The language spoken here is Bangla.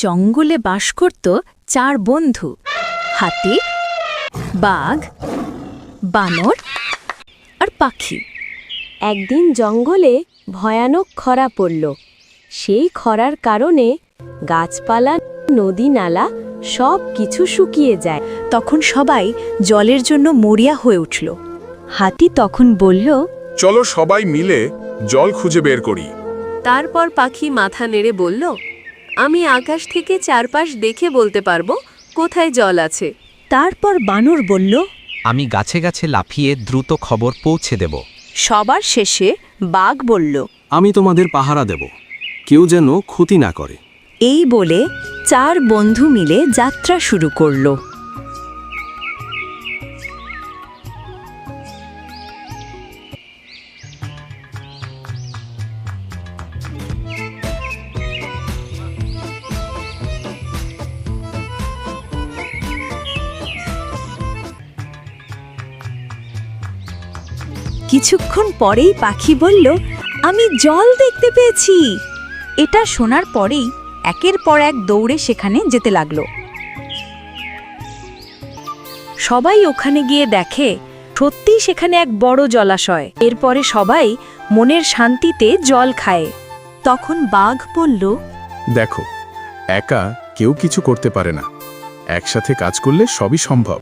জঙ্গলে বাস করত 4 বন্ধু, হাতি, বাঘ, বানর আর পাখি। একদিন জঙ্গলে ভয়ানক খরা পড়ল। সেই খরার কারণে গাছপালা, নদী, নালা সব কিছু শুকিয়ে যায়। তখন সবাই জলের জন্য মরিয়া হয়ে উঠল। হাতি তখন বলল, চলো সবাই মিলে জল খুঁজে বের করি। তারপর পাখি মাথা নেড়ে বলল, আমি আকাশ থেকে চারপাশ দেখে বলতে পারবো কোথায় জল আছে। তারপর বানর বলল, আমি গাছে গাছে লাফিয়ে দ্রুত খবর পৌঁছে দেব। সবার শেষে বাঘ বলল, আমি তোমাদের পাহারা দেব, কেউ যেন ক্ষতি না করে। এই বলে 4 বন্ধু মিলে যাত্রা শুরু করল। কিছুক্ষণ পরেই পাখি বলল, আমি জল দেখতে পেয়েছি। এটা শোনার পরেই একের পর এক দৌড়ে সেখানে যেতে লাগলো। সবাই ওখানে গিয়ে দেখে সত্যিই সেখানে এক বড় জলাশয়। এরপরে সবাই মনের শান্তিতে জল খায়। তখন বাঘ বলল, দেখো, একা কেউ কিছু করতে পারে না, একসাথে কাজ করলে সবই সম্ভব।